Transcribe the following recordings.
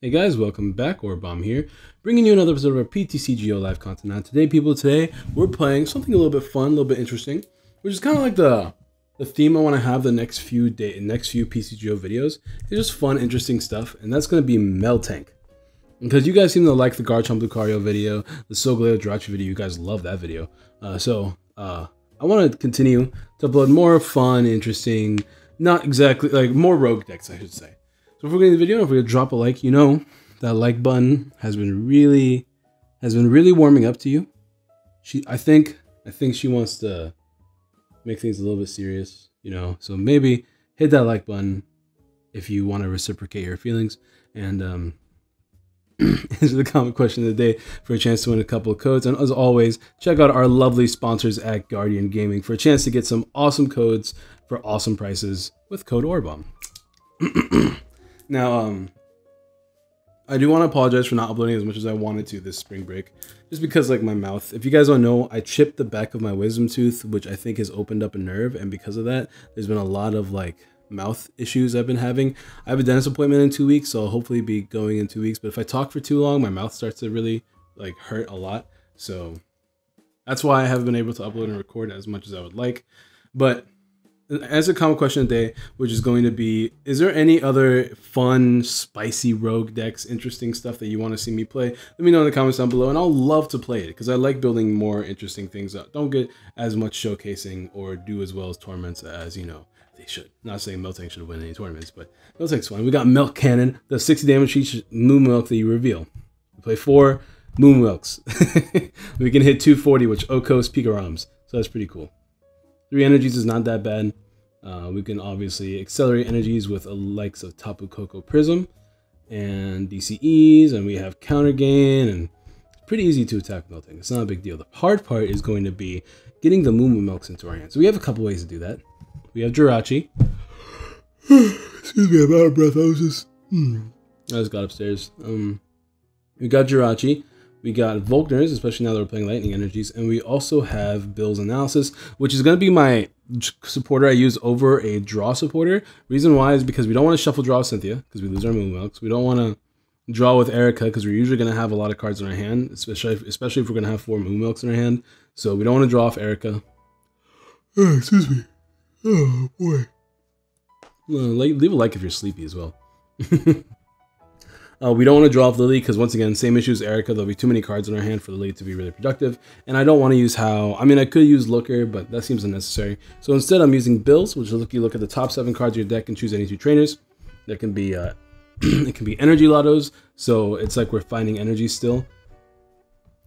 Hey guys, welcome back. Orabomb here, bringing you another episode of our PTCGO live content. Now today we're playing something a little bit fun, a little bit interesting, which is kind of like the theme I want to have the next few PCGO videos. It's just fun, interesting stuff, and that's going to be MIltank. Because you guys seem to like the Garchomp Lucario video, the Solgaleo Jirachi video. You guys love that video. I want to continue to upload more fun, interesting, not exactly like more rogue decks, I should say. So if we're getting the video, if we drop a like, you know that like button has been really warming up to you. I think she wants to make things a little bit serious, you know. So maybe hit that like button if you want to reciprocate your feelings, and answer the comment question of the day for a chance to win a couple of codes. And as always, check out our lovely sponsors at Guardian Gaming for a chance to get some awesome codes for awesome prices with code Orabomb. Now, I do want to apologize for not uploading as much as I wanted to this spring break, just because like my mouth, if you guys don't know, I chipped the back of my wisdom tooth, which I think has opened up a nerve, and because of that, there's been a lot of like mouth issues I've been having. I have a dentist appointment in 2 weeks, so I'll hopefully be going in 2 weeks, but if I talk for too long, my mouth starts to really like hurt a lot, so that's why I haven't been able to upload and record as much as I would like. But as a common question of the day, which is going to be, is there any other fun, spicy rogue decks, interesting stuff that you want to see me play? Let me know in the comments down below, and I'll love to play it, because I like building more interesting things that don't get as much showcasing or do as well as tournaments as, you know, they should. Not saying MIltank should win any tournaments, but MIltank's fun. We got Milk Cannon, the 60 damage each MooMoo that you reveal. We play 4 MooMooks. We can hit 240, which Okos Picarams, so that's pretty cool. 3 energies is not that bad. We can obviously accelerate energies with the likes of Tapu Koko Prism and DCEs, and we have counter gain, and it's pretty easy to attack MIltank. It's not a big deal. The hard part is going to be getting the MooMoo Milks into our hands. So we have a couple ways to do that. We have Jirachi. Excuse me, I'm out of breath. I just got upstairs. We got Jirachi. We got Volkners, especially now that we're playing Lightning Energies, and we also have Bill's Analysis, which is going to be my supporter I use over a draw supporter. Reason why is because we don't want to shuffle draw with Cynthia, because we lose our Moomox. We don't want to draw with Erica, because we're usually going to have a lot of cards in our hand, especially if we're going to have 4 Moomox in our hand. So we don't want to draw off Erica. Oh, excuse me. Oh, boy. Leave a like if you're sleepy as well. We don't want to draw off Lily, because once again, same issue as Erica. There'll be too many cards in our hand for Lily to be really productive. And I don't want to use I could use Looker, but that seems unnecessary. So instead, I'm using Bills, which is you look at the top 7 cards of your deck and choose any 2 trainers. That can be, it can be energy lottos. So it's like we're finding energy still.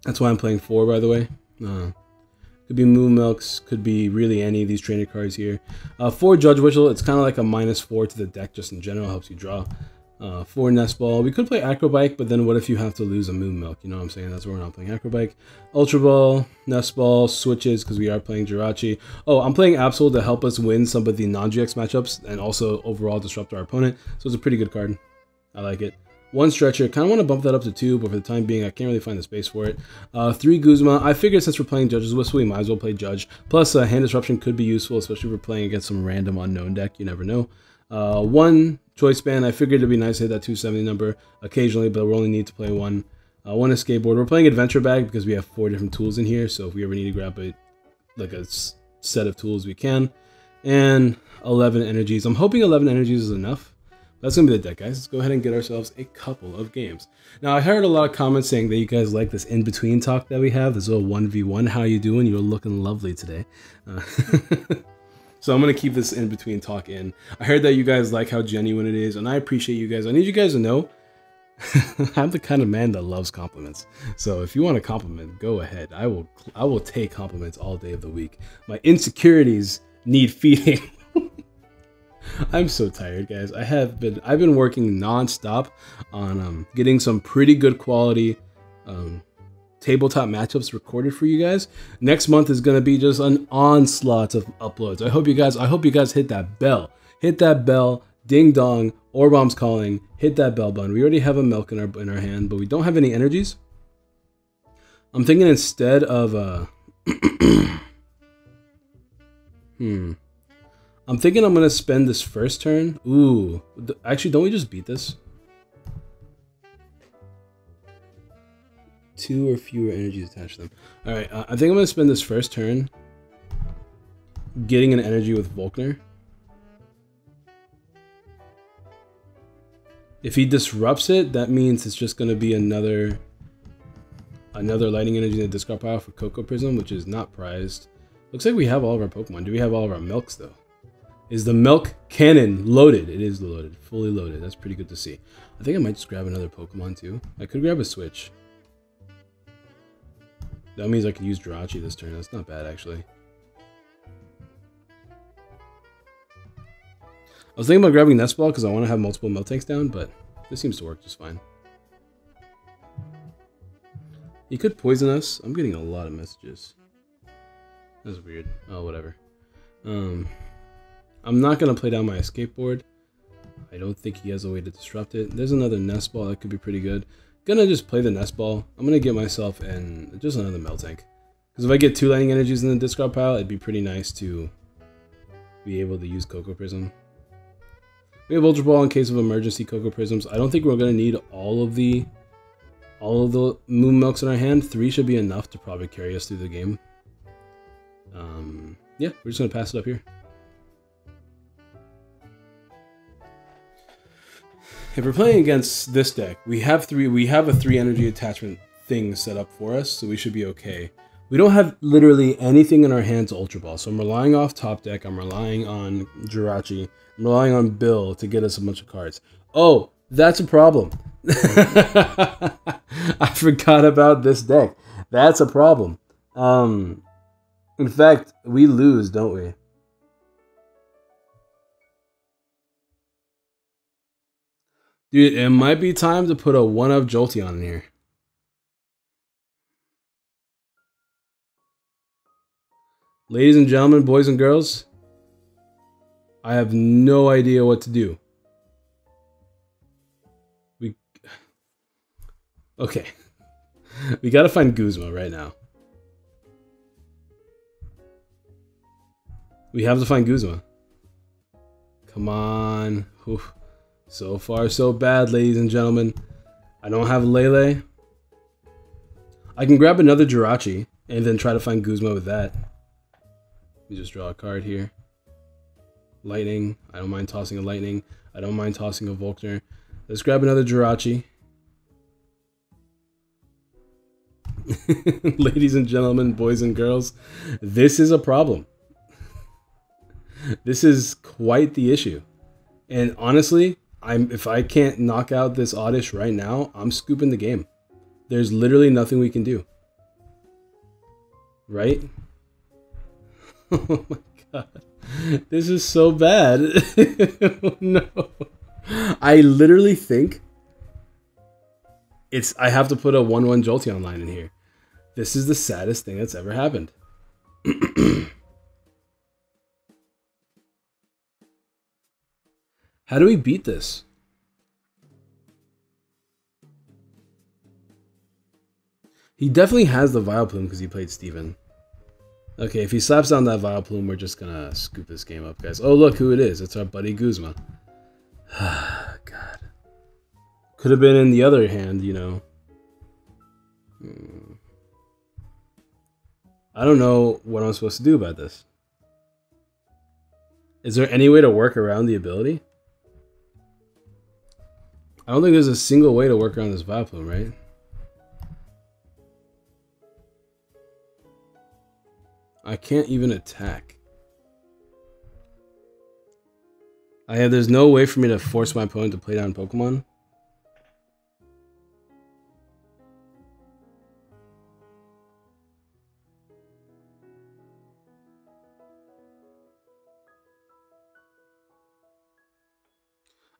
That's why I'm playing 4, by the way. Could be Moo Milks, could be really any of these trainer cards here. 4 Judge Whistle, it's kind of like a -4 to the deck just in general, helps you draw. 4 Nest Ball. We could play Acrobike, but then what if you have to lose a Moon Milk? You know what I'm saying? That's why we're not playing Acrobike. Ultra Ball, Nest Ball, switches because we are playing Jirachi. Oh, I'm playing Absol to help us win some of the non-GX matchups and also overall disrupt our opponent. So it's a pretty good card. I like it. 1 Stretcher. Kind of want to bump that up to 2, but for the time being, I can't really find the space for it. 3 Guzma. I figured since we're playing Judge's Whistle, we might as well play Judge. Plus, Hand Disruption could be useful, especially if we're playing against some random unknown deck. You never know. 1 Choice Band. I figured it'd be nice to hit that 270 number occasionally, but we'll only need to play 1. 1 Escape Board. We're playing Adventure Bag because we have 4 different tools in here, so if we ever need to grab a set of tools, we can. And 11 Energies. I'm hoping 11 Energies is enough. That's going to be the deck, guys. Let's go ahead and get ourselves a couple of games. Now, I heard a lot of comments saying that you guys like this in-between talk that we have, this little 1v1. How you doing? You're looking lovely today. So I'm going to keep this in-between talk in. I heard that you guys like how genuine it is, and I appreciate you guys. I need you guys to know I'm the kind of man that loves compliments. So if you want a compliment, go ahead. I will take compliments all day of the week. My insecurities need feeding. I'm so tired, guys. I've been working non-stop on getting some pretty good quality tabletop matchups recorded for you guys. Next month is going to be just an onslaught of uploads. I hope you guys hit that bell. Hit that bell. Ding dong. Orbomb's calling. Hit that bell button. We already have a Milk in our hand, but we don't have any energies. I'm thinking instead of I'm thinking I'm gonna spend this first turn. Ooh, actually, don't we just beat this? 2 or fewer energies attached to them. Alright, I think I'm going to spend this first turn getting an energy with Volkner. If he disrupts it, that means it's just going to be another lightning energy in the discard pile for Cocoa Prism, which is not prized. Looks like we have all of our Pokemon. Do we have all of our Milks, though? Is the Milk Cannon loaded? It is loaded. Fully loaded. That's pretty good to see. I think I might just grab another Pokemon, too. I could grab a Switch. That means I could use Jirachi this turn. That's not bad, actually. I was thinking about grabbing Nest Ball because I want to have multiple MIltanks down, but this seems to work just fine. He could poison us. I'm getting a lot of messages. That's weird. Oh, whatever. I'm not going to play down my escape board. I don't think he has a way to disrupt it. There's another Nest Ball that could be pretty good. Gonna just play the Nest Ball. I'm gonna get myself in just another MIltank. Because if I get 2 lightning energies in the discard pile, it'd be pretty nice to be able to use Cocoa Prism. We have Ultra Ball in case of emergency Cocoa Prisms. I don't think we're gonna need all of the Moon Milks in our hand. 3 should be enough to probably carry us through the game. Yeah, we're just gonna pass it up here. If we're playing against this deck, we have a 3 energy attachment thing set up for us, so we should be okay. We don't have literally anything in our hands Ultra Ball, so I'm relying off top deck, I'm relying on Jirachi, I'm relying on Bill to get us a bunch of cards. Oh, that's a problem. I forgot about this deck. That's a problem. In fact, we lose, don't we? Dude, it might be time to put a 1-of Jolteon in here. Ladies and gentlemen, boys and girls, I have no idea what to do. Okay. We gotta find Guzma right now. We have to find Guzma. Come on. Oof. So far, so bad, ladies and gentlemen. I don't have Lele. I can grab another Jirachi and then try to find Guzma with that. Let me just draw a card here. Lightning. I don't mind tossing a Lightning. I don't mind tossing a Volkner. Let's grab another Jirachi. Ladies and gentlemen, boys and girls, this is a problem. This is quite the issue. And honestly, if I can't knock out this Oddish right now, I'm scooping the game. There's literally nothing we can do. Right? Oh my god. This is so bad. No. I literally think I have to put a 1-1 Jolteon line in here. This is the saddest thing that's ever happened. How do we beat this? He definitely has the Vileplume because he played Steven. Okay, if he slaps down that Vileplume, we're just gonna scoop this game up, guys. Oh, look who it is. It's our buddy Guzma. God. Could have been in the other hand, you know. I don't know what I'm supposed to do about this. Is there any way to work around the ability? I don't think there's a single way to work around this Vileplume, right? I can't even attack. There's no way for me to force my opponent to play down Pokemon.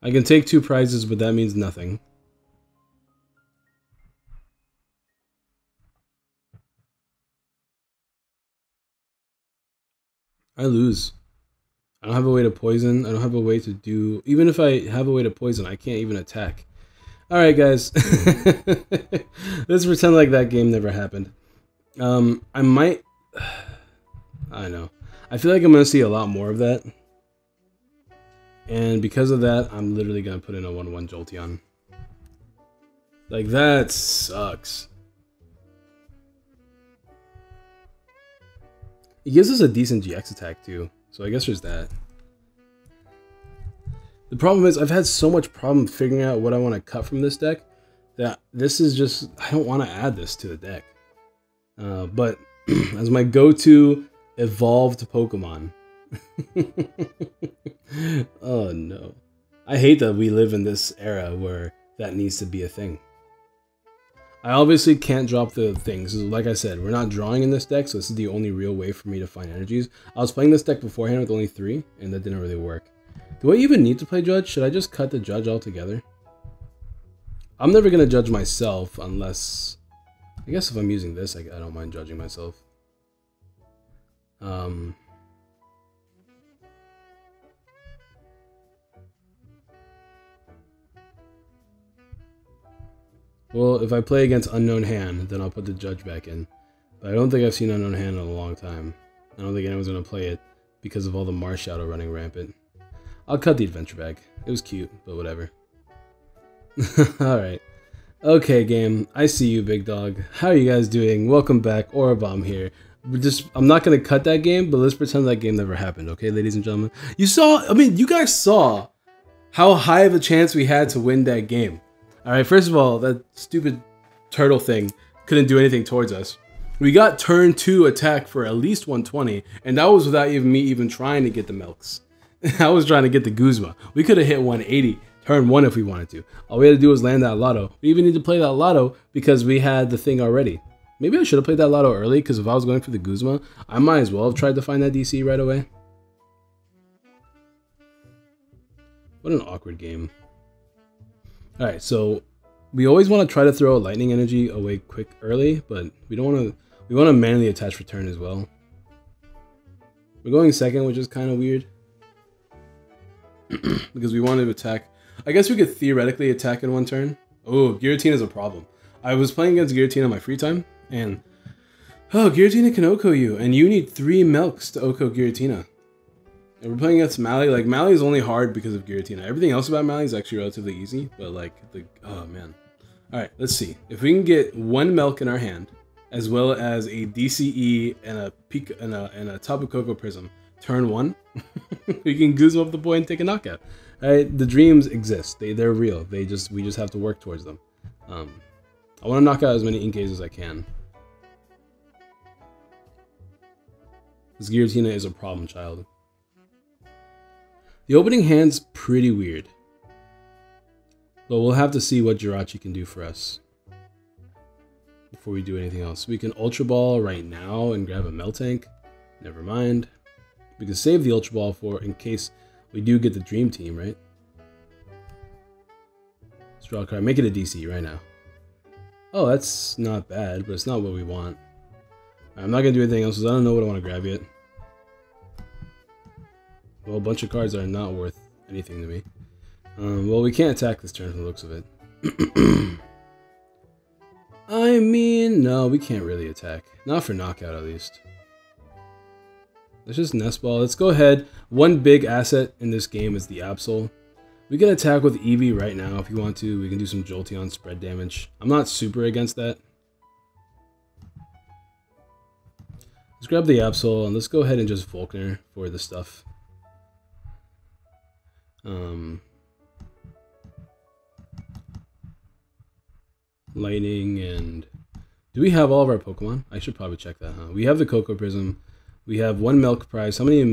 I can take 2 prizes, but that means nothing. I lose. I don't have a way to poison. I don't have a way to do... Even if I have a way to poison, I can't even attack. Alright, guys. Let's pretend like that game never happened. I might... I don't know. I feel like I'm going to see a lot more of that. And because of that, I'm literally going to put in a 1-1 Jolteon. Like, that sucks. He gives us a decent GX attack too, so I guess there's that. The problem is I've had so much problem figuring out what I want to cut from this deck that this is just, I don't want to add this to the deck. But as my go-to evolved Pokemon. Oh no. I hate that we live in this era where that needs to be a thing. I obviously can't drop the things. Like I said, we're not drawing in this deck, so this is the only real way for me to find energies. I was playing this deck beforehand with only 3, and that didn't really work. Do I even need to play Judge? Should I just cut the Judge altogether? I'm never going to judge myself unless... I guess if I'm using this, I don't mind judging myself. Well, if I play against Unknown Hand, then I'll put the Judge back in. But I don't think I've seen Unknown Hand in a long time. I don't think anyone's going to play it because of all the Mars Shadow running rampant. I'll cut the Adventure Bag. It was cute, but whatever. Alright. Okay, game. I see you, big dog. How are you guys doing? Welcome back. Aurabomb here. I'm not going to cut that game, but let's pretend that game never happened, okay, ladies and gentlemen? You guys saw how high of a chance we had to win that game. Alright, first of all, that stupid turtle thing couldn't do anything towards us. We got turn 2 attack for at least 120, and that was without me even trying to get the Milks. I was trying to get the Guzma. We could have hit 180 turn 1 if we wanted to. All we had to do was land that Lotto. We even need to play that Lotto because we had the thing already. Maybe I should have played that Lotto early, because if I was going for the Guzma, I might as well have tried to find that DC right away. What an awkward game. Alright, so we always want to try to throw a lightning energy away quick early, but we don't want to. We want to manually attach for turn as well. We're going second, which is kind of weird. Because we wanted to attack. I guess we could theoretically attack in 1 turn. Oh, Giratina is a problem. I was playing against Giratina in my free time, and Giratina can OHKO you, and you need 3 Milks to OHKO Giratina. And we're playing against Mally. Like, Mally is only hard because of Giratina. Everything else about Mally is actually relatively easy, but like, oh man. Alright, let's see. If we can get 1 Milk in our hand, as well as a DCE and a Tapu Koko Prism, turn 1, we can goose up the boy and take a knockout. Alright, the dreams exist. They're real. We just have to work towards them. I want to knock out as many Inkays as I can. This Giratina is a problem child. The opening hand's pretty weird. But we'll have to see what Jirachi can do for us before we do anything else. We can Ultra Ball right now and grab a MIltank. Never mind. We can save the Ultra Ball for in case we do get the Dream Team, right? Let's draw a card. Make it a DC right now. Oh, that's not bad, but it's not what we want. I'm not going to do anything else because I don't know what I want to grab yet. Well, a bunch of cards are not worth anything to me. Well, we can't attack this turn from the looks of it. I mean, no, we can't really attack. Not for knockout, at least. Let's just Nest Ball. Let's go ahead. One big asset in this game is the Absol. We can attack with Eevee right now if you want to. We can do some Jolteon spread damage. I'm not super against that. Let's grab the Absol and let's go ahead and just Volkner for the stuff. Lightning and... Do we have all of our Pokemon? I should probably check that, huh? We have the Cocoa Prism. We have 1 Milk prize. How many how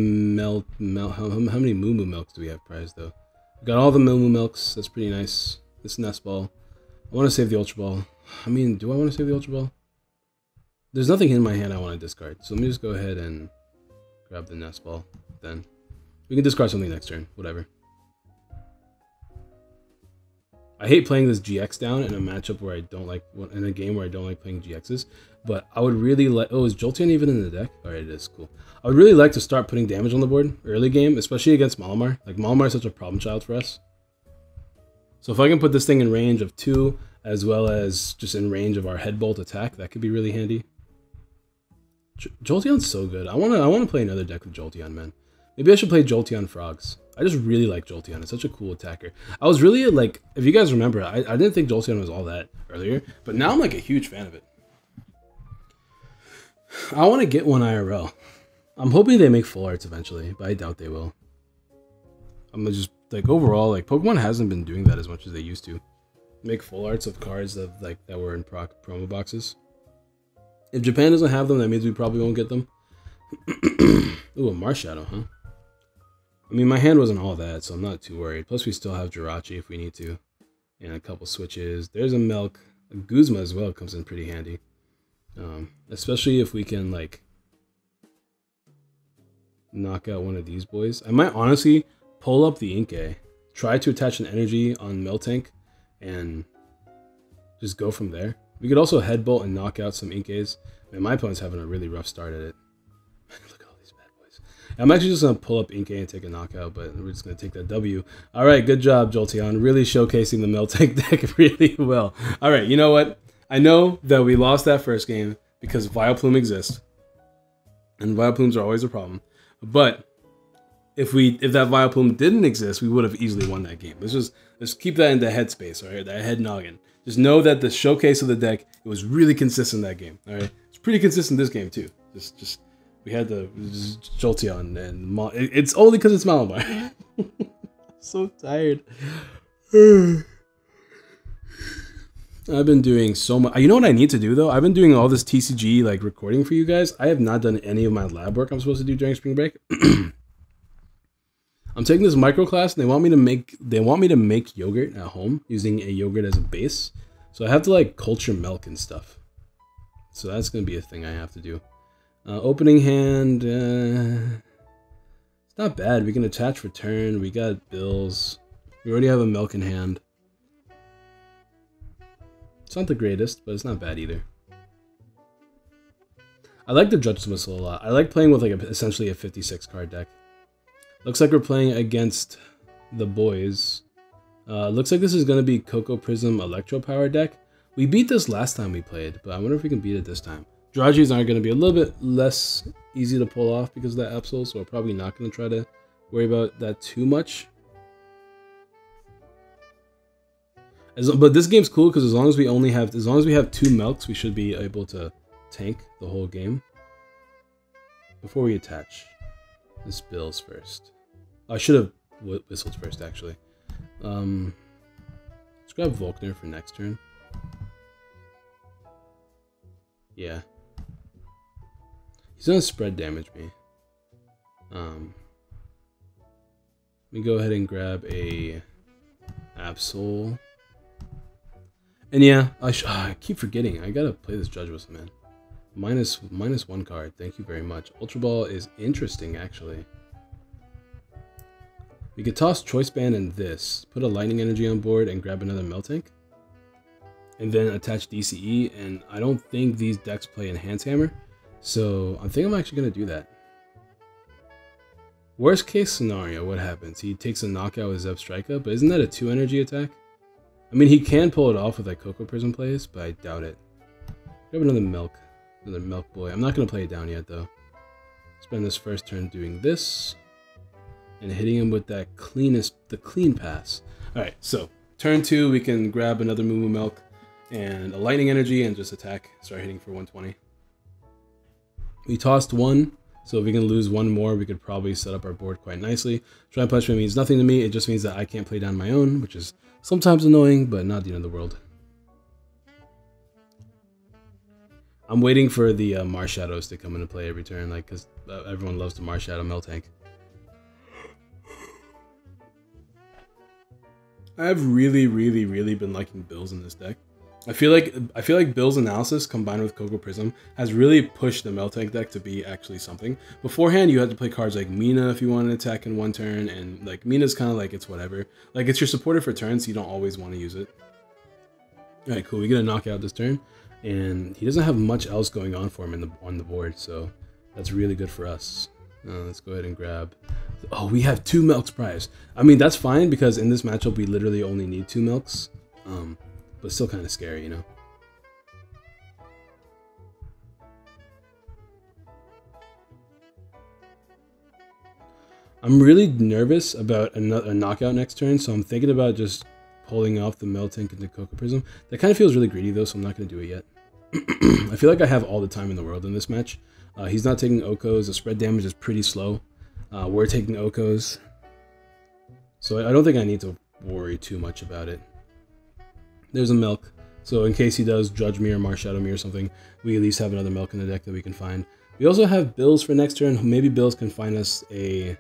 many MooMoo Milks do we have prize, though? We got all the MooMoo Milks. That's pretty nice. This Nest Ball. I want to save the Ultra Ball. I mean, do I want to save the Ultra Ball? There's nothing in my hand I want to discard. So let me just go ahead and grab the Nest Ball. Then we can discard something next turn. Whatever. I hate playing this GX down in a matchup where I don't like, in a game where I don't like playing GXs, but I would really like, oh, is Jolteon even in the deck? Alright, it is, cool. I would really like to start putting damage on the board early game, especially against Malamar. Like, Malamar is such a problem child for us. So if I can put this thing in range of 2, as well as just in range of our Head Bolt attack, that could be really handy. Jolteon's so good. I want to play another deck with Jolteon, man. Maybe I should play Jolteon Frogs. I just really like Jolteon. It's such a cool attacker. I was really, like, if you guys remember, I didn't think Jolteon was all that earlier, but now I'm, like, a huge fan of it. I want to get one IRL. I'm hoping they make full arts eventually, but I doubt they will. I'm just like overall, like Pokemon hasn't been doing that as much as they used to. Make full arts of cards that that were in promo boxes. If Japan doesn't have them, that means we probably won't get them. Ooh, a Marshadow, huh? I mean, my hand wasn't all that, so I'm not too worried. Plus, we still have Jirachi if we need to. And a couple switches. There's a Milk. A Guzma as well comes in pretty handy. Especially if we can, like, knock out one of these boys. I might honestly pull up the Inkay, try to attach an energy on MIltank, and just go from there. We could also Headbolt and knock out some Inkays. Man, my opponent's having a really rough start at it. Look at all these bad boys. I'm actually just going to pull up Inkay and take a knockout, but we're just going to take that W. All right, good job, Jolteon. Really showcasing the MIltank deck really well. All right, you know what? I know that we lost that first game because Vileplume exists. And Vileplumes are always a problem. But if that Vileplume didn't exist, we would have easily won that game. Let's keep that in the headspace, all right? That head noggin. Just know that the showcase of the deck, it was really consistent that game, all right? It's pretty consistent this game too. Just we had the Jolteon and it's only because it's Malamar. I'm so tired. I've been doing so much. You know what I need to do though? I've been doing all this TCG like recording for you guys. I have not done any of my lab work I'm supposed to do during spring break. I'm taking this micro class and they want me to make yogurt at home using a yogurt as a base. So I have to like culture milk and stuff. So that's going to be a thing I have to do. Opening hand, it's not bad. We can attach return. We got bills. We already have a milk in hand. It's not the greatest, but it's not bad either. I like the Judge's Whistle a lot. I like playing with like essentially a 56 card deck. Looks like we're playing against the boys. Looks like this is going to be Coco Prism Electro Power deck. We beat this last time we played, but I wonder if we can beat it this time. Jirachis are going to be a little bit less easy to pull off because of that Absol, so we're probably not going to try to worry about that too much. But this game's cool because as long as we have 2 Milks, we should be able to tank the whole game. Before we attach, this Bills first. I should have whistled first, actually. Let's grab Volkner for next turn. Yeah. He's gonna spread damage me. Let me go ahead and grab a Absol. And yeah, I keep forgetting. I gotta play this Judge Whistle, man. Minus 1 card. Thank you very much. Ultra Ball is interesting, actually. We could toss Choice Band and this. Put a Lightning Energy on board and grab another MIltank. And then attach DCE. And I don't think these decks play Enhance Hammer. So I think I'm actually going to do that. Worst case scenario, what happens? He takes a knockout with Zebstrika, but isn't that a 2 energy attack? I mean, he can pull it off with like Coco Prism plays, but I doubt it. Grab another Milk. Another Milk Boy. I'm not going to play it down yet, though. Spend this first turn doing this. And hitting him with that the clean pass. Alright, so turn 2, we can grab another MooMoo Milk and a Lightning Energy and just attack. Start hitting for 120. We tossed 1, so if we can lose 1 more, we could probably set up our board quite nicely. Try and Punishment means nothing to me. It just means that I can't play down my own, which is sometimes annoying, but not the end of the world. I'm waiting for the Marshadows to come into play every turn, like, because everyone loves the Marshadow MIltank. I've really been liking Bills in this deck. I feel like Bill's analysis combined with Coco Prism has really pushed the MIltank deck to be actually something. Beforehand, you had to play cards like Mina if you wanted to attack in 1 turn, and like Mina's kind of like it's whatever. Like it's your supporter for turns, so you don't always want to use it. All right, cool. We get a knockout this turn, and he doesn't have much else going on for him on the board, so that's really good for us. Let's go ahead and grab. Oh, we have 2 Milks prize. I mean, that's fine because in this matchup we literally only need 2 Milks. But still kind of scary, you know. I'm really nervous about a knockout next turn, so I'm thinking about just pulling off the MIltank into Coco Prism. That kind of feels really greedy though, so I'm not going to do it yet. I feel like I have all the time in the world in this match. He's not taking Okos. The spread damage is pretty slow. We're taking Okos. So I don't think I need to worry too much about it. There's a Milk. So in case he does Judge Me or Marshadow Me or something, we at least have another Milk in the deck that we can find. We also have Bills for next turn. Maybe Bills can find us a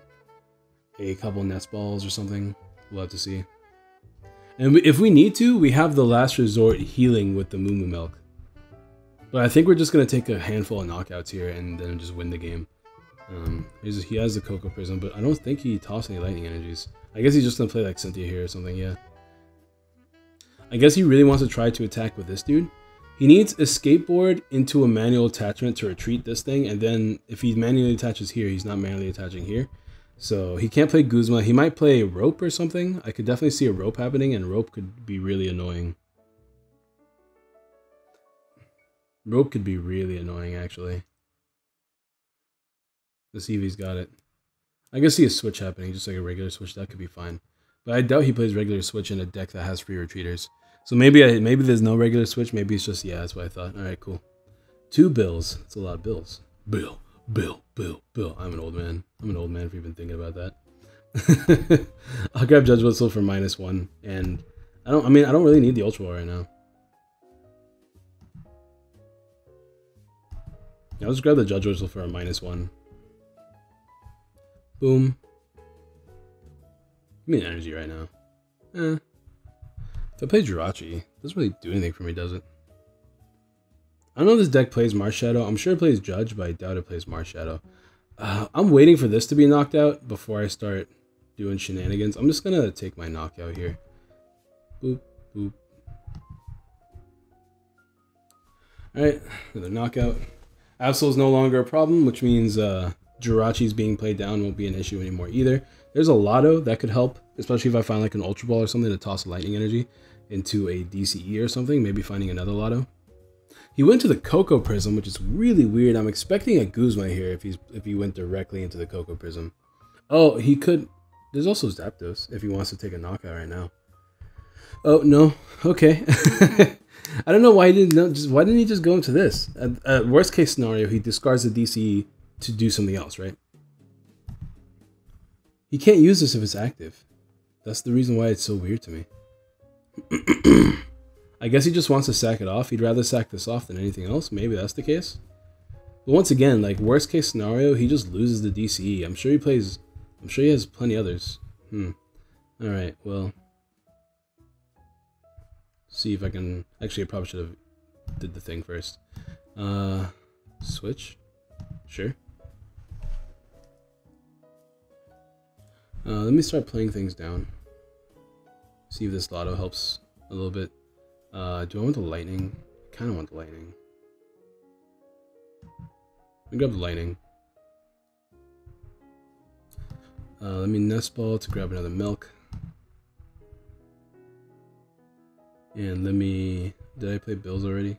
couple Nest Balls or something. We'll have to see. And if we need to, we have the Last Resort healing with the MooMoo Milk. But I think we're just going to take a handful of knockouts here and then just win the game. He has the Cocoa Prism, but I don't think he tossed any Lightning Energies. I guess he's just going to play like Cynthia here or something, yeah. I guess he really wants to try to attack with this dude. He needs a Skateboard into a manual attachment to retreat this thing, and then if he manually attaches here, he's not manually attaching here. So he can't play Guzma. He might play Rope or something. I could definitely see a Rope happening, and Rope could be really annoying. Rope could be really annoying, actually. Let's see if he's got it. I can see a Switch happening, just like a regular Switch. That could be fine. But I doubt he plays regular Switch in a deck that has free retreaters. So maybe there's no regular Switch. Maybe it's just, yeah, that's what I thought. All right, cool. 2 Bills. That's a lot of Bills. Bill. I'm an old man. I'm an old man for even thinking about that. I'll grab Judge Whistle for -1. And I don't really need the Ultra Ball right now. Yeah, I'll just grab the Judge Whistle for a -1. Boom. Give me an energy right now. If I play Jirachi, it doesn't really do anything for me, does it? I don't know if this deck plays Marshadow. I'm sure it plays Judge, but I doubt it plays Marshadow. I'm waiting for this to be knocked out before I start doing shenanigans. I'm just going to take my knockout here. Boop, boop. Alright, another knockout. Absol's no longer a problem, which means Jirachi's being played down won't be an issue anymore either. There's a Lotto that could help, especially if I find like an Ultra Ball or something to toss a Lightning Energy into a DCE or something, maybe finding another Lotto. He went to the Cocoa Prism, which is really weird. I'm expecting a Guzma here if he went directly into the Cocoa Prism. Oh, he could. There's also Zapdos if he wants to take a knockout right now. Oh no. Okay. I don't know why he didn't. Why didn't he just go into this? At worst case scenario, he discards the DCE to do something else, right? He can't use this if it's active. That's the reason why it's so weird to me. I guess he just wants to sack it off. He'd rather sack this off than anything else. Maybe that's the case. But once again, like worst case scenario, he just loses the DCE. I'm sure he has plenty others. Alright, well. See if I can... Actually, I probably should have did the thing first. Switch? Sure. Let me start playing things down. See if this Lotto helps a little bit. Do I want the Lightning? I kind of want the Lightning. Let me grab the Lightning. Let me Nest Ball to grab another Milk. And let me... Did I play Bills already?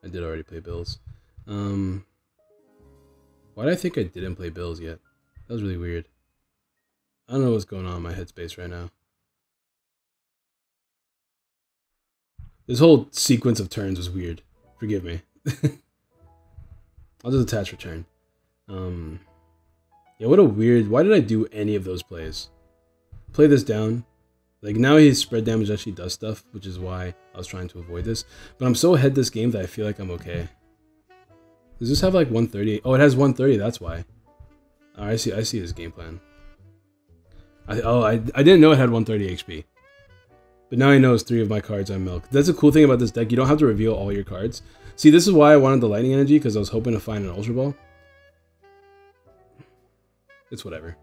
I did already play Bills. Why did I think I didn't play Bills yet? That was really weird. I don't know what's going on in my headspace right now. This whole sequence of turns was weird. Forgive me. I'll just attach return. Yeah, what a weird... Why did I do any of those plays? Play this down. Like, now his spread damage actually does stuff, which is why I was trying to avoid this. But I'm so ahead this game that I feel like I'm okay. Does this have like 130? Oh, it has 130, that's why. Oh, I see his game plan. I didn't know it had 130 HP. But now I know it's 3 of my cards on Milk. That's a cool thing about this deck. You don't have to reveal all your cards. See, this is why I wanted the Lightning Energy, because I was hoping to find an Ultra Ball. It's whatever.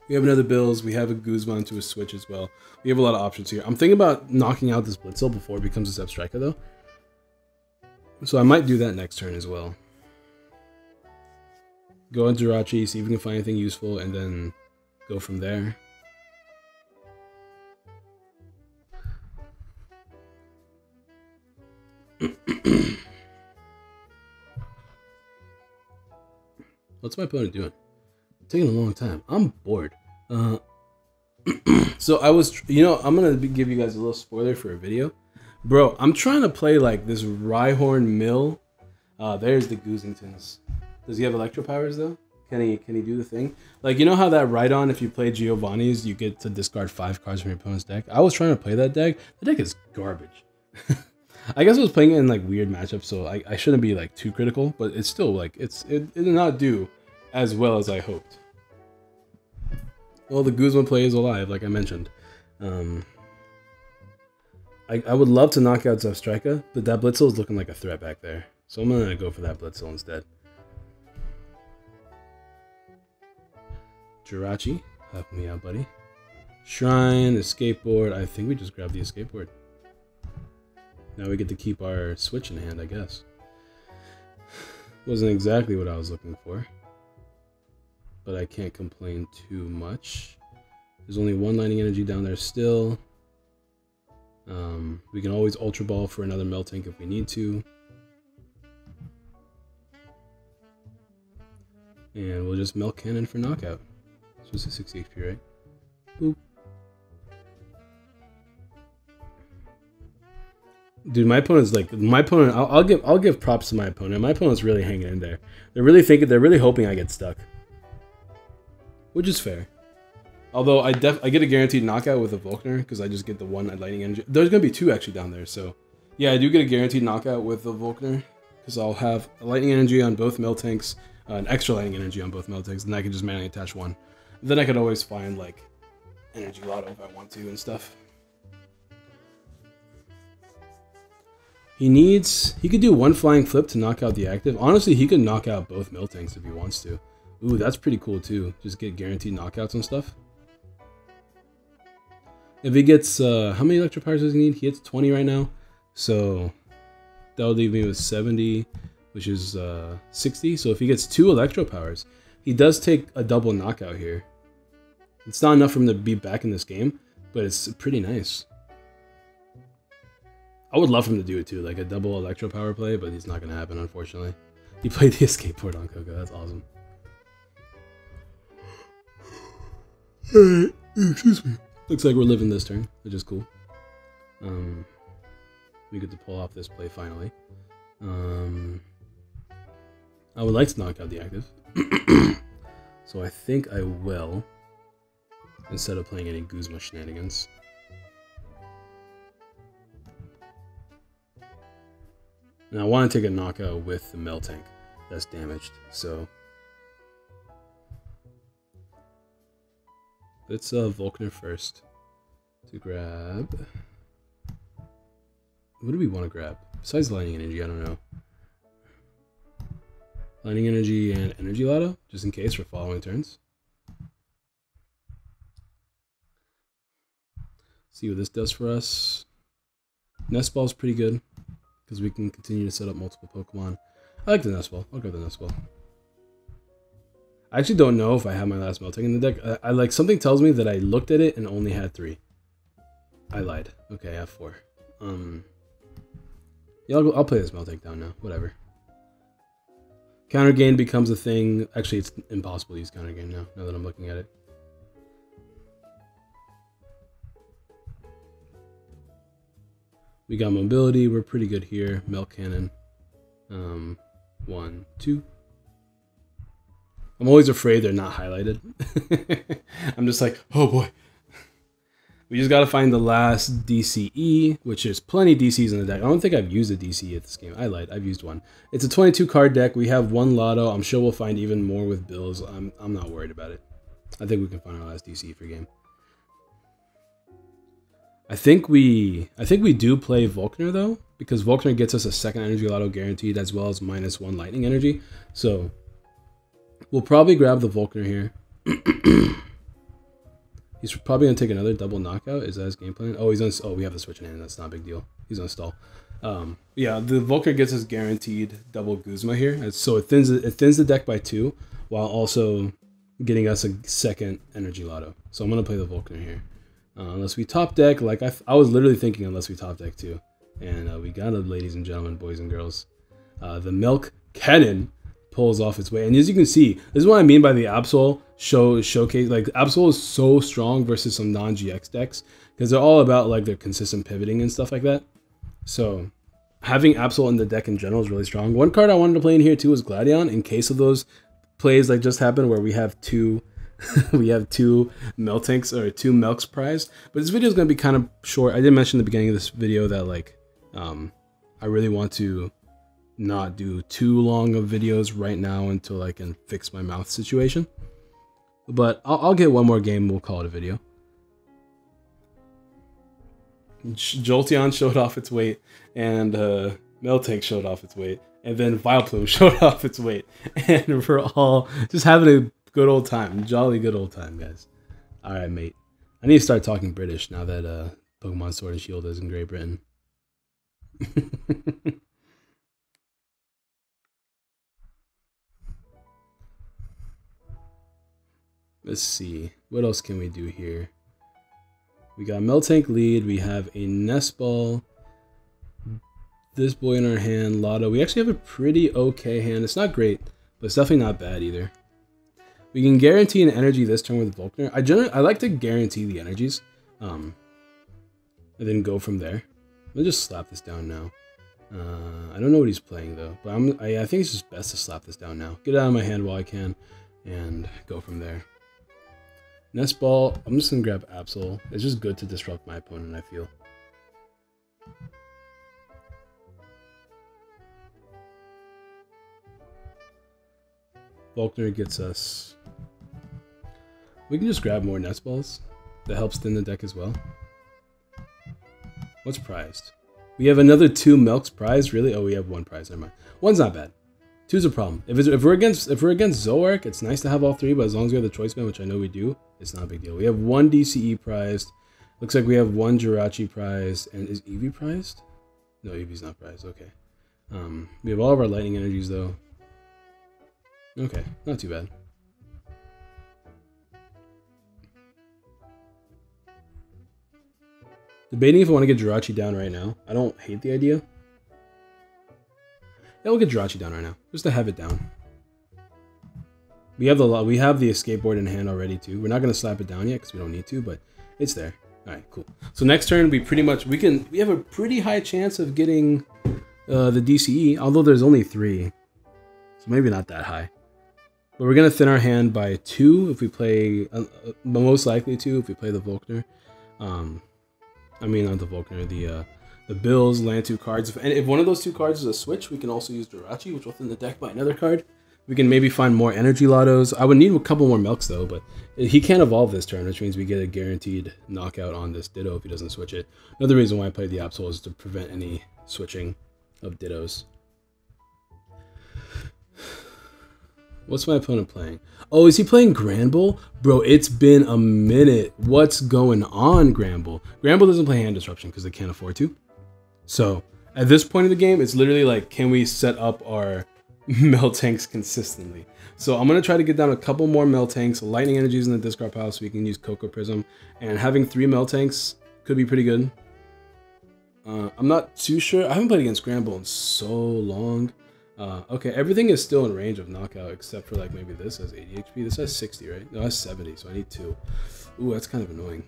We have another Bills. We have a Guzman to a Switch as well. We have a lot of options here. I'm thinking about knocking out this Blitzel before it becomes a Step Striker, though. So I might do that next turn as well. Go on Jirachi, see if we can find anything useful, and then go from there. What's my opponent doing? Taking a long time. I'm bored. So I was, I'm gonna give you guys a little spoiler for a video, bro. I'm trying to play like this Rhyhorn Mill. There's the Goosingtons. Does he have electro powers though? Can he do the thing? Like, you know how that Rhydon, if you play Giovanni's, you get to discard 5 cards from your opponent's deck? I was trying to play that deck. The deck is garbage. I guess I was playing it in like weird matchups, so I shouldn't be like too critical, but it's still like it did not do as well as I hoped. Well, the Guzma play is alive, like I mentioned. I would love to knock out Zevstrika, but that Blitzel is looking like a threat back there. So I'm gonna go for that Blitzel instead. Jirachi, help me out, buddy. Shrine, escape board. I think we just grabbed the escape board. Now we get to keep our switch in hand, I guess. Wasn't exactly what I was looking for, but I can't complain too much. There's only 1 Lightning Energy down there still. We can always Ultra Ball for another MIltank if we need to. And we'll just Milk Cannon for knockout. It's just a 60 HP, right? Boop. Dude, my opponent's like I'll give props to my opponent. My opponent's really hanging in there. They're really hoping I get stuck, which is fair. Although I get a guaranteed knockout with a Volkner because I just get the 1 Lightning Energy. There's gonna be 2 actually down there, so yeah, I do get a guaranteed knockout with the Volkner because I'll have a Lightning Energy on both MIltanks, an extra Lightning Energy on both MIltanks, and I can just manually attach 1. Then I could always find like Energy Lotto if I want to and stuff. He could do 1 flying flip to knock out the active. Honestly, he could knock out both MIltanks if he wants to. Ooh, that's pretty cool too. Just get guaranteed knockouts and stuff. If he gets, how many electro powers does he need? He hits 20 right now. So that'll leave me with 70, which is 60. So if he gets 2 electro powers, he does take a double knockout here. It's not enough for him to be back in this game, but it's pretty nice. I would love him to do it too, like a double electro power play, but it's not going to happen, unfortunately. He played the escape board on Coco. That's awesome. Excuse me. Looks like we're living this turn, which is cool. We get to pull off this play finally. I would like to knock out the active. So I think I will, instead of playing any Guzma shenanigans. And I want to take a knockout with the MIltank that's damaged, so let's Volkner first to grab. What do we want to grab? Besides Lightning Energy, I don't know. Lightning Energy and Energy Lotto, just in case for following turns. See what this does for us. Nest Ball's pretty good, because we can continue to set up multiple Pokemon. I like the Nest Ball. I'll grab the Nest Ball. I actually don't know if I have my last MIltank in the deck. I like, something tells me that I looked at it and only had 3. I lied. Okay, I have 4. Yeah, I'll play this MIltank down now. Whatever. Counter gain becomes a thing. Actually, it's impossible to use counter gain now that I'm looking at it. We got mobility. We're pretty good here. Milk Cannon. 1, 2. I'm always afraid they're not highlighted. I'm just like, oh boy. We just got to find the last DCE, which is plenty of DCs in the deck. I don't think I've used a DCE at this game. I lied. I've used one. It's a 22 card deck. We have 1 Lotto. I'm sure we'll find even more with bills. I'm not worried about it. I think we can find our last DCE for game. I think we do play Volkner though, because Volkner gets us a 2nd Energy Lotto guaranteed as well as -1 Lightning Energy. So we'll probably grab the Volkner here. He's probably going to take another double knockout. Is that his game plan? Oh, he's on. Oh, we have the switch in hand. That's not a big deal. He's on stall. Yeah, the Volkner gets us guaranteed double Guzma here. So it thins the deck by 2, while also getting us a 2nd Energy Lotto. So I'm going to play the Volkner here. Unless we top deck, like I was literally thinking unless we top deck too. And we got it, ladies and gentlemen, boys and girls. The Milk Cannon pulls off its way. And as you can see, this is what I mean by the Absol showcase. Like, Absol is so strong versus some non-GX decks, because they're all about like their consistent pivoting and stuff like that. So having Absol in the deck in general is really strong. One card I wanted to play in here too was Gladion, in case of those plays like just happened where we have two we have two MIltanks or two Melks prized. But this video is going to be kind of short. I did mention in the beginning of this video that like I really want to not do too long of videos right now until I can fix my mouth situation. But I'll get one more game, we'll call it a video. Jolteon showed off its weight, and MIltank showed off its weight, and then Vileplume showed off its weight, and we're all just having a good old time, jolly good old time, guys. All right, mate. I need to start talking British now that Pokemon Sword and Shield is in Great Britain. Let's see, what else can we do here? We got MIltank lead, we have a Nest Ball, this boy in our hand, Lotto. We actually have a pretty okay hand. It's not great, but it's definitely not bad either. We can guarantee an energy this turn with Volkner. I like to guarantee the energies, and then go from there. I'll just slap this down now. I don't know what he's playing though, but I think it's just best to slap this down now. Get it out of my hand while I can, and go from there. Nest Ball, I'm just going to grab Absol. It's just good to disrupt my opponent, I feel. Volkner gets us. We can just grab more Nest Balls. That helps thin the deck as well. What's prized? We have another 2 Melks prized, really? Oh, we have 1 prize, never mind. 1's not bad. 2's a problem. If we're against Zoroark, it's nice to have all 3, but as long as we have the Choice Band, which I know we do, it's not a big deal. We have 1 DCE prized. Looks like we have 1 Jirachi prized. And is Eevee prized? No, Eevee's not prized. Okay. We have all of our lightning energies though. Okay, not too bad. Debating if I want to get Jirachi down right now. I don't hate the idea. Yeah, we'll get Jirachi down right now, just to have it down. We have the escape board in hand already too. We're not gonna slap it down yet because we don't need to, but it's there. All right, cool. So next turn we have a pretty high chance of getting the DCE, although there's only 3, so maybe not that high. But we're gonna thin our hand by 2 if we play, most likely 2 if we play the Volkner. I mean not the Volkner, the Bills land 2 cards. And if one of those 2 cards is a switch, we can also use Jirachi, which will thin the deck by another card. We can maybe find more energy Lottos. I would need a couple more Melks though, but he can't evolve this turn, which means we get a guaranteed knockout on this Ditto if he doesn't switch it. Another reason why I played the Absol is to prevent any switching of Dittos. What's my opponent playing? Oh, is he playing Granbull? Bro, it's been a minute. What's going on, Granbull? Granbull doesn't play hand disruption because they can't afford to. So, at this point in the game, it's literally like, can we set up our MIltanks consistently? So I'm going to try to get down a couple more MIltanks, lightning energies in the discard pile so we can use Cocoa Prism. And having 3 MIltanks could be pretty good. I'm not too sure. I haven't played against Granbull in so long. Okay, everything is still in range of knockout except for like maybe this has 80 HP. This has 60, right? No, that's 70, so I need 2. Ooh, that's kind of annoying.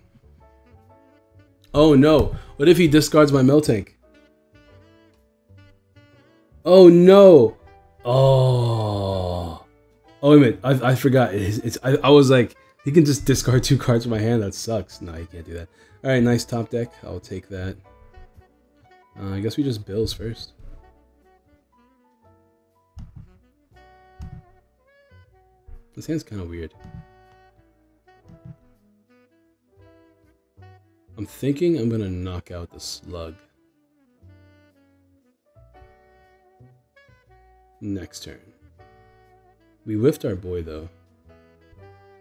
Oh no, what if he discards my MIltank? Oh no! Oh, wait a minute, I forgot. I was like, he can just discard 2 cards from my hand. That sucks. No, he can't do that. All right, nice top deck. I'll take that. I guess we just Bills first. This hand's kind of weird. I'm thinking I'm gonna knock out the Slug. Next turn. We whiffed our boy though.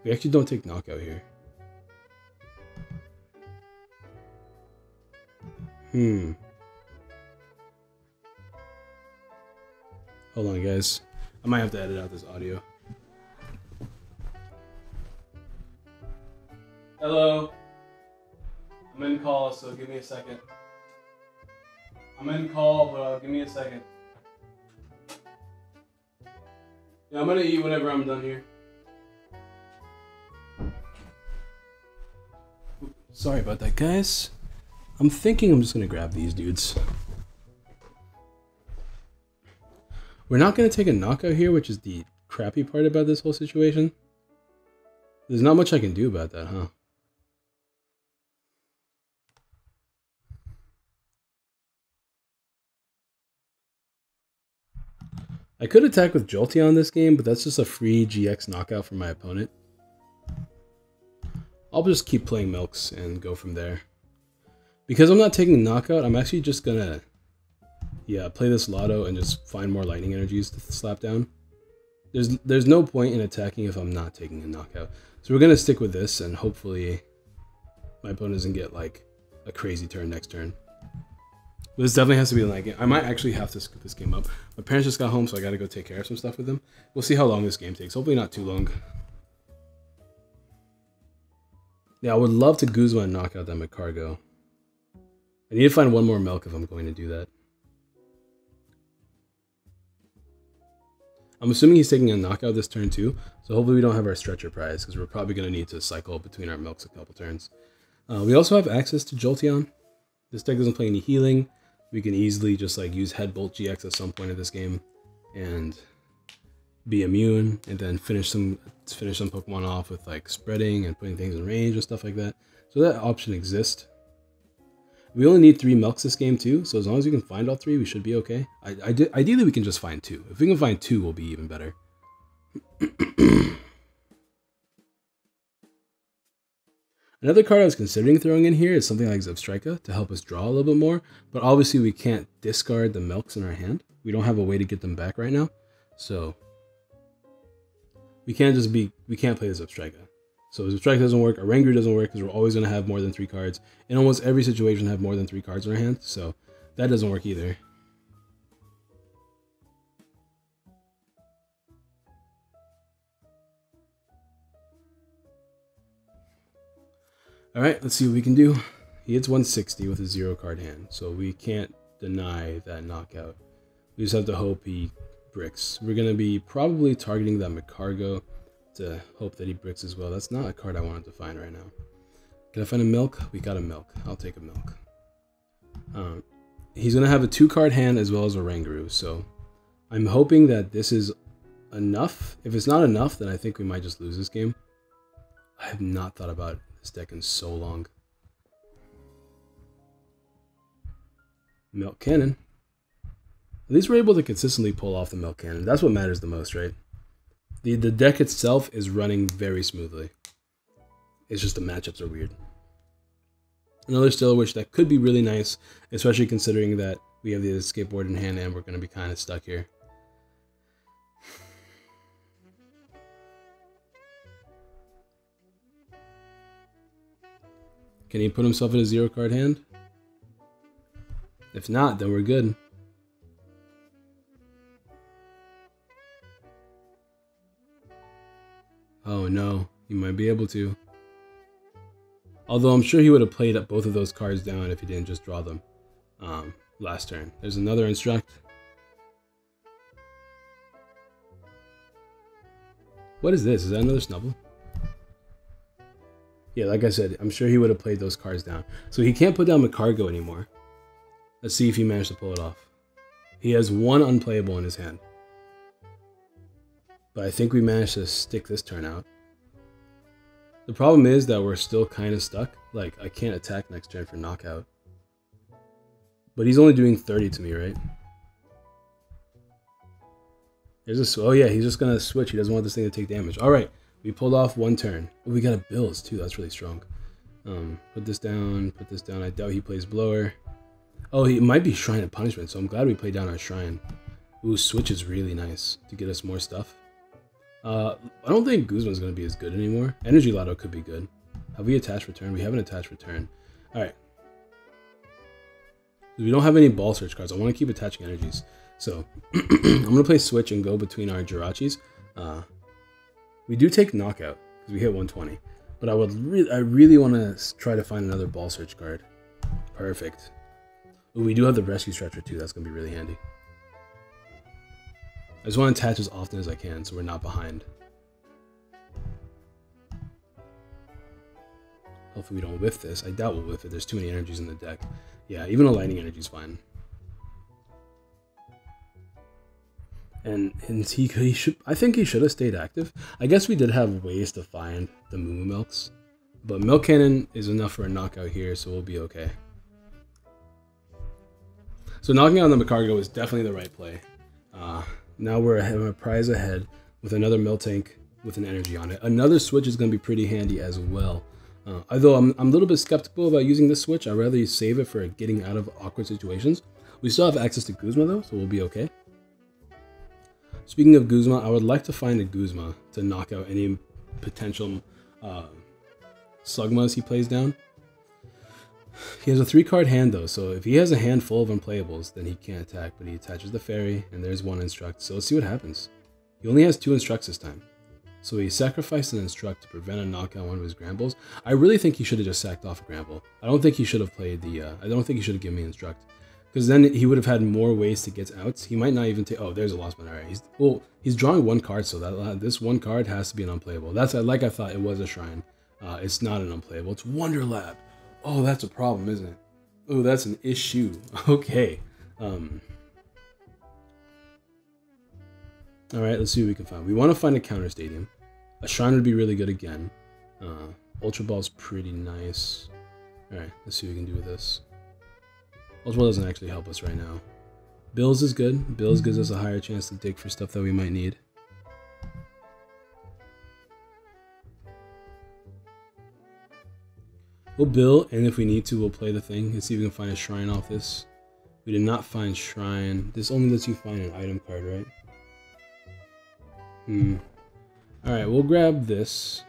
We actually don't take knockout here. Hold on guys. I might have to edit out this audio. Hello. I'm in call, so give me a second. I'm in call, but give me a second. Yeah, I'm gonna eat whenever I'm done here. Sorry about that, guys. I'm thinking I'm just gonna grab these dudes. We're not going to take a knockout here, which is the crappy part about this whole situation. There's not much I can do about that, huh? I could attack with Jolteon this game, but that's just a free GX knockout from my opponent. I'll just keep playing Milks and go from there. Because I'm not taking knockout, I'm actually just gonna play this Lotto and just find more lightning energies to slap down. There's no point in attacking if I'm not taking a knockout. So we're gonna stick with this, and hopefully my opponent doesn't get like a crazy turn next turn. But this definitely has to be like, I might actually have to scoop this game up. My parents just got home, so I gotta go take care of some stuff with them. We'll see how long this game takes. Hopefully not too long. Yeah, I would love to Guzma and knock out that McCargo. I need to find one more milk if I'm going to do that. I'm assuming he's taking a knockout this turn too, so hopefully we don't have our stretcher prize, because we're probably going to need to cycle between our milks a couple turns. We also have access to Jolteon. This deck doesn't play any healing. We can easily just like use Headbolt GX at some point of this game and be immune, and then finish some Pokemon off with like spreading and putting things in range and stuff like that. So that option exists. We only need 3 milks this game too, so as long as we can find all 3, we should be okay. Ideally, we can just find 2. If we can find 2, we'll be even better. Another card I was considering throwing in here is something like Zebstrika to help us draw a little bit more, but obviously we can't discard the milks in our hand. We don't have a way to get them back right now, so we can't play the Zebstrika. So Zebstrika doesn't work, our Ranguru doesn't work because we're always going to have more than 3 cards. In almost every situation have more than 3 cards in our hand, so that doesn't work either. Alright, let's see what we can do. He hits 160 with a 0 card hand, so we can't deny that knockout. We just have to hope he bricks. We're going to be probably targeting that McCargo to hope that he bricks as well. That's not a card I wanted to find right now. Can I find a milk? We got a milk. I'll take a milk. He's going to have a 2 card hand as well as a Ranguru, so I'm hoping that this is enough. If it's not enough, then I think we might just lose this game. I have not thought about this deck in so long. Milk Cannon. At least we're able to consistently pull off the Milk Cannon. That's what matters the most, right? The deck itself is running very smoothly. It's just the matchups are weird. Another Stellar Witch that could be really nice, especially considering that we have the Skateboard in hand and we're going to be kind of stuck here. Can he put himself in a 0 card hand? If not, then we're good. Oh no, he might be able to. Although I'm sure he would have played up both of those cards down if he didn't just draw them last turn. There's another Instruct. What is this? Is that another Snubble? Yeah, like I said, I'm sure he would have played those cards down. So he can't put down McCargo anymore. Let's see if he managed to pull it off. He has 1 unplayable in his hand. But I think we managed to stick this turn out. The problem is that we're still kind of stuck. Like, I can't attack next turn for knockout. But he's only doing 30 to me, right? There's a, oh yeah, he's just going to switch. He doesn't want this thing to take damage. Alright, we pulled off 1 turn. Oh, we got a Bills too. That's really strong. Put this down, put this down. I doubt he plays Blower. Oh, he might be Shrine of Punishment, so I'm glad we played down our Shrine. Ooh, Switch is really nice to get us more stuff. I don't think Guzman's going to be as good anymore. Energy Lotto could be good. Have we attached return? We haven't attached return. Alright. We don't have any Ball Search cards. I want to keep attaching energies. So, I'm going to play Switch and go between our Jirachis. We do take Knockout, because we hit 120. But I really want to try to find another Ball Search card. Perfect. Ooh, we do have the Rescue Stretcher too. That's going to be really handy. I just want to attach as often as I can so we're not behind. Hopefully we don't whiff this. I doubt we'll whiff it. There's too many energies in the deck. Yeah, even a Lightning Energy is fine. And he should, I think he should have stayed active. I guess we did have ways to find the MooMoo milks, but Milk Cannon is enough for a knockout here, so we'll be okay. So knocking out the McCargo is definitely the right play. Now we're a prize ahead with another MIltank with an energy on it. Another switch is going to be pretty handy as well. Although I'm a little bit skeptical about using this switch, I'd rather save it for getting out of awkward situations. We still have access to Guzma though, so we'll be okay. Speaking of Guzma, I would like to find a Guzma to knock out any potential Slugmas he plays down. He has a 3-card hand though, so if he has a hand full of unplayables, then he can't attack, but he attaches the fairy, and there's one instruct, so let's see what happens. He only has 2 instructs this time. So he sacrificed an instruct to prevent a knockout one of his Grambles. I really think he should have just sacked off a Gramble. I don't think he should have played the, I don't think he should have given me instruct. Because then he would have had more ways to get outs. He might not even take, oh, there's a lost one, alright. He's drawing 1 card, so that this 1 card has to be an unplayable. That's like I thought it was a Shrine. It's not an unplayable, it's Wonder Lab. Oh, that's a problem, isn't it? Oh, that's an issue. Okay. Alright, let's see what we can find. We want to find a counter stadium. A Shrine would be really good again. Ultra Ball's pretty nice. Alright, let's see what we can do with this. Ultra Ball doesn't actually help us right now. Bills is good. Bills gives us a higher chance to dig for stuff that we might need. We'll bill, and if we need to, we'll play the thing and see if we can find a Shrine off this. We did not find Shrine. This only lets you find an item card, right? Alright, we'll grab this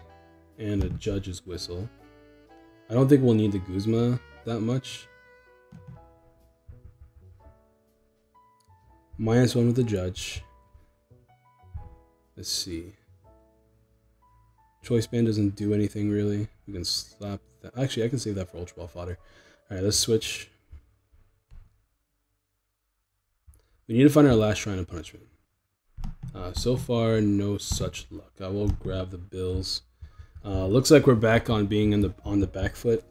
and a Judge's Whistle. I don't think we'll need the Guzma that much. -1 with the Judge. Let's see. Choice Band doesn't do anything really. We can slap that. Actually, I can save that for Ultra Ball fodder. Alright, let's switch. We need to find our last Shrine of Punishment. So far, no such luck. I will grab the bills. Looks like we're back on being on the back foot.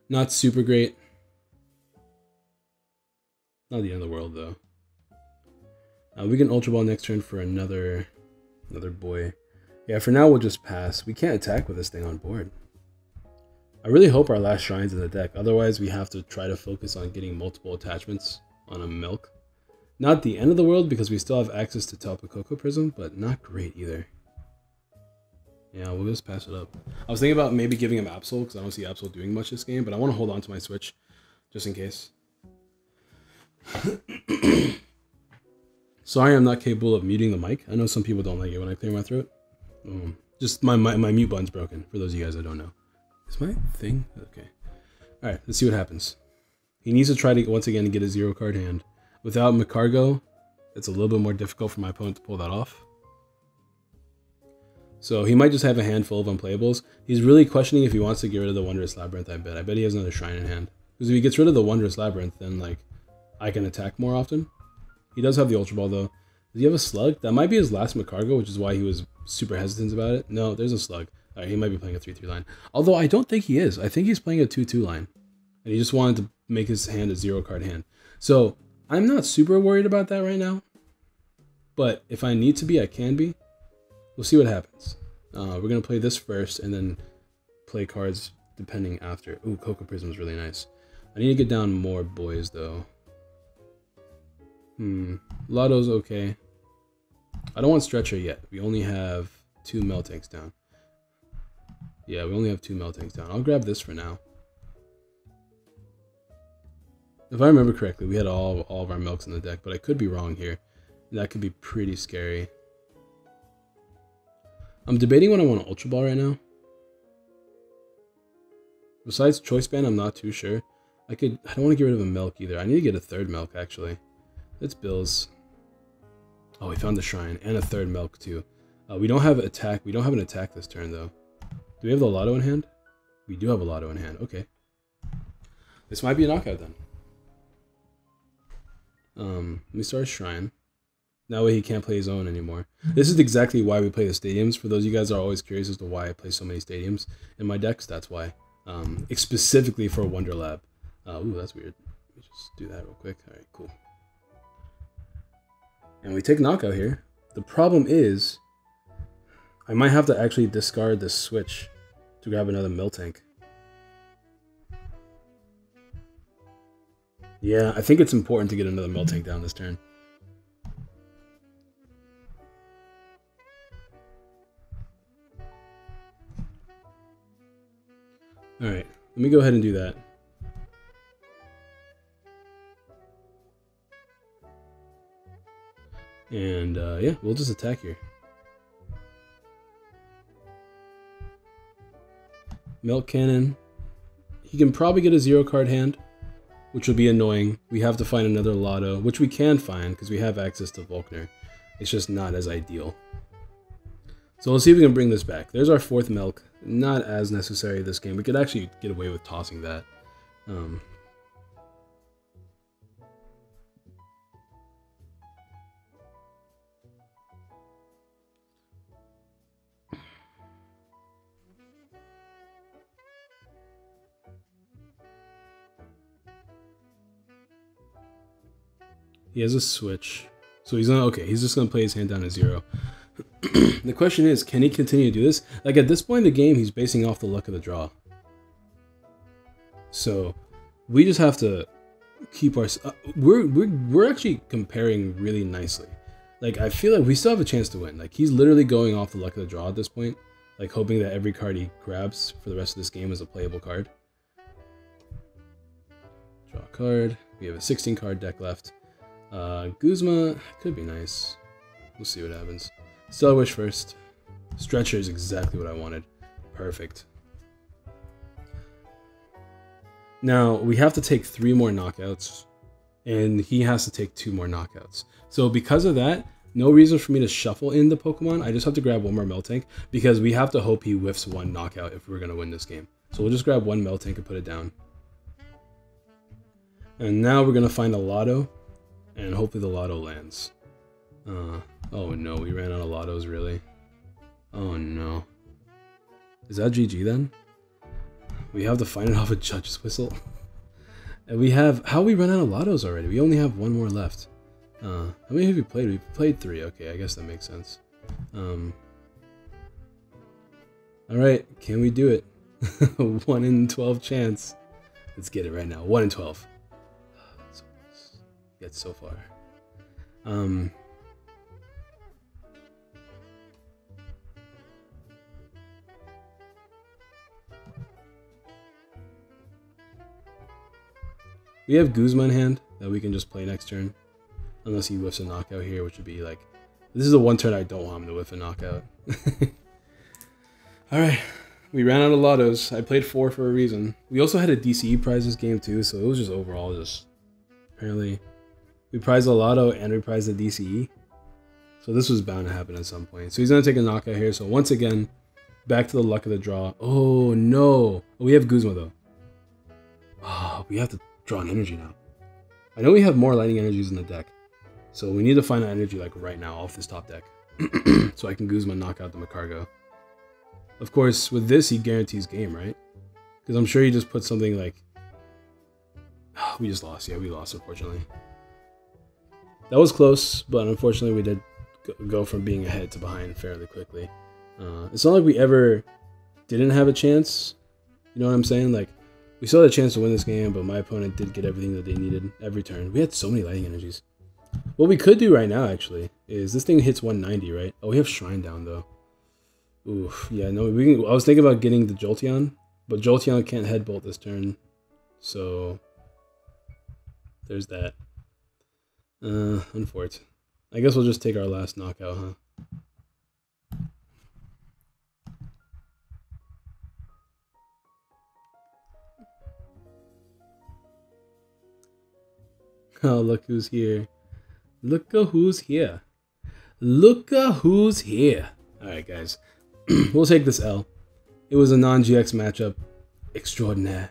Not super great. Not the end of the world though. We can Ultra Ball next turn for another boy. Yeah, for now we'll just pass. We can't attack with this thing on board. I really hope our last Shrine's in the deck. Otherwise, we have to try to focus on getting multiple attachments on a Milk. Not the end of the world because we still have access to Tapu Koko Prism, but not great either. Yeah, we'll just pass it up. I was thinking about maybe giving him Absol because I don't see Absol doing much this game, but I want to hold on to my Switch just in case. Sorry, I'm not capable of muting the mic. I know some people don't like it when I clear my throat. Just my mute button's broken, for those of you guys that don't know. Is my thing? Okay. Alright, let's see what happens. He needs to try to, once again, get a 0-card hand. Without McCargo, it's a little bit more difficult for my opponent to pull that off. So he might just have a handful of unplayables. He's really questioning if he wants to get rid of the Wondrous Labyrinth, I bet. I bet he has another Shrine in hand. Because if he gets rid of the Wondrous Labyrinth, then, like, I can attack more often. He does have the Ultra Ball, though. Does he have a Slug? That might be his last McCargo, which is why he was super hesitant about it. No, there's a Slug. Alright, he might be playing a 3-3 line. Although I don't think he is. I think he's playing a 2-2 line. And he just wanted to make his hand a 0-card hand. So, I'm not super worried about that right now. But if I need to be, I can be. We'll see what happens. We're going to play this first and then play cards depending after. Ooh, Koko Prism is really nice. I need to get down more boys, though. Lotto's okay. I don't want Stretcher yet. We only have 2 MIltanks down. Yeah, we only have 2 MIltanks down. I'll grab this for now. If I remember correctly, we had all of our milks in the deck, but I could be wrong here. That could be pretty scary. I'm debating when I want to Ultra Ball right now. Besides Choice Band, I'm not too sure. I don't want to get rid of a Milk either. I need to get a 3rd Milk, actually. Let's Bills. Oh, we found the Shrine and a 3rd Milk, too. We don't have attack. We don't have an attack this turn, though. Do we have the Lotto in hand? We do have a Lotto in hand. Okay. This might be a knockout, then. Let me start a Shrine. That way he can't play his own anymore. This is exactly why we play the stadiums. For those of you guys that are always curious as to why I play so many stadiums in my decks, that's why. It's specifically for Wonder Lab. Ooh, that's weird. Let me just do that real quick. Alright, cool. And we take knockout here. The problem is, I might have to actually discard this switch to grab another MIltank. Yeah, I think it's important to get another MIltank down this turn. Alright, let me go ahead and do that. And yeah, we'll just attack here. Melt Cannon. He can probably get a 0-card hand, which will be annoying. We have to find another Lotto, which we can find because we have access to Volkner. It's just not as ideal. So let's see if we can bring this back. There's our 4th Milk. Not as necessary this game. We could actually get away with tossing that. He has a switch. So he's okay, he's just gonna play his hand down to 0. The question is, can he continue to do this? Like at this point in the game, he's basing off the luck of the draw. So we just have to keep our. We're actually comparing really nicely. Like I feel like we still have a chance to win. Like he's literally going off the luck of the draw at this point, like hoping that every card he grabs for the rest of this game is a playable card. Draw a card. We have a 16-card deck left. Guzma could be nice. We'll see what happens. Stellar Wish first. Stretcher is exactly what I wanted. Perfect. Now, we have to take 3 more knockouts, and he has to take 2 more knockouts. So because of that, no reason for me to shuffle in the Pokemon. I just have to grab 1 more MIltank, because we have to hope he whiffs 1 knockout if we're going to win this game. So we'll just grab 1 MIltank and put it down. And now we're going to find a Lotto, and hopefully the Lotto lands. Oh no, we ran out of Lottos, really? Oh no. Is that GG then? We have to find it off a Judge's Whistle. And we have... How we run out of Lottos already? We only have 1 more left. How many have we played? We played 3. Okay, I guess that makes sense. Alright, can we do it? 1 in 12 chance. Let's get it right now. 1 in 12. Get so far. We have Guzma in hand that we can just play next turn. Unless he whiffs a knockout here, which would be like... This is the one turn I don't want him to whiff a knockout. Alright. We ran out of Lottos. I played 4 for a reason. We also had a DCE prize this game too, so it was just overall just... Apparently... We prized a Lotto and we prized the DCE. So this was bound to happen at some point. So he's going to take a knockout here. So once again, back to the luck of the draw. Oh no. Oh, we have Guzma though. Oh, we have to draw an energy now. I know we have more lightning energies in the deck. So we need to find an energy like right now off this top deck. So I can Guzma knock out the Macargo. Of course, with this, he guarantees game, right? Because I'm sure he just put something like... Oh, we just lost. Yeah, we lost, unfortunately. That was close, but unfortunately we did go from being ahead to behind fairly quickly. It's not like we ever didn't have a chance. You know what I'm saying? Like, we still had a chance to win this game, but my opponent did get everything that they needed every turn. We had so many lightning energies. What we could do right now, actually, is this thing hits 190, right? Oh, we have Shrine down, though. Oof, yeah, no, we can... I was thinking about getting the Jolteon, but Jolteon can't headbolt this turn. So, there's that. Unfortunate. I guess we'll just take our last knockout, huh? Oh, look who's here. Look who's here. Look who's here. Alright, guys. We'll take this L. It was a non-GX matchup extraordinaire.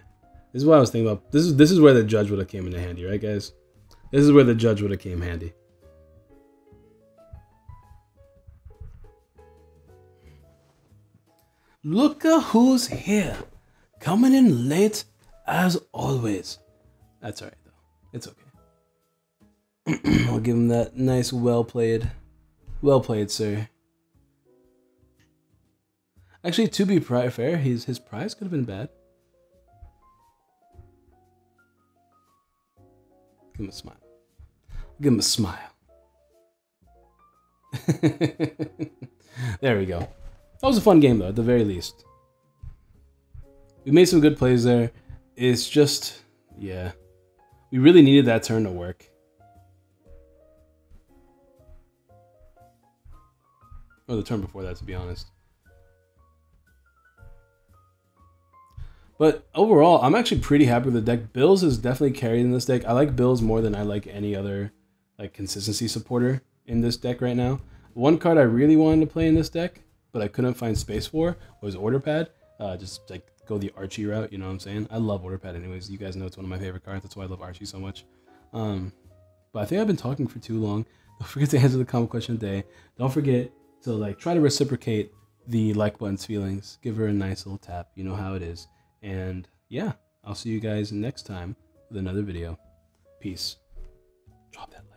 This is what I was thinking about. This is where the judge would have came into handy, right, guys? This is where the judge would have came handy. Look who's here. Coming in late as always. That's alright though. It's okay. I'll give him that nice well played. Well played, sir. Actually, to be fair, his prize could have been bad. Give him a smile. Give him a smile. There we go. That was a fun game, though, at the very least. We made some good plays there. It's just, yeah. We really needed that turn to work. Or the turn before that, to be honest. But overall, I'm actually pretty happy with the deck. Bills is definitely carried in this deck. I like Bills more than I like any other like consistency supporter in this deck right now. One card I really wanted to play in this deck, but I couldn't find space for, was Order Pad. Just like go the Archie route, you know what I'm saying? I love Order Pad anyways. You guys know it's one of my favorite cards. That's why I love Archie so much. But I think I've been talking for too long. Don't forget to answer the comment question of the day. Don't forget to like try to reciprocate the like button's feelings. Give her a nice little tap. You know how it is. And yeah, I'll see you guys next time with another video. Peace. Drop that like.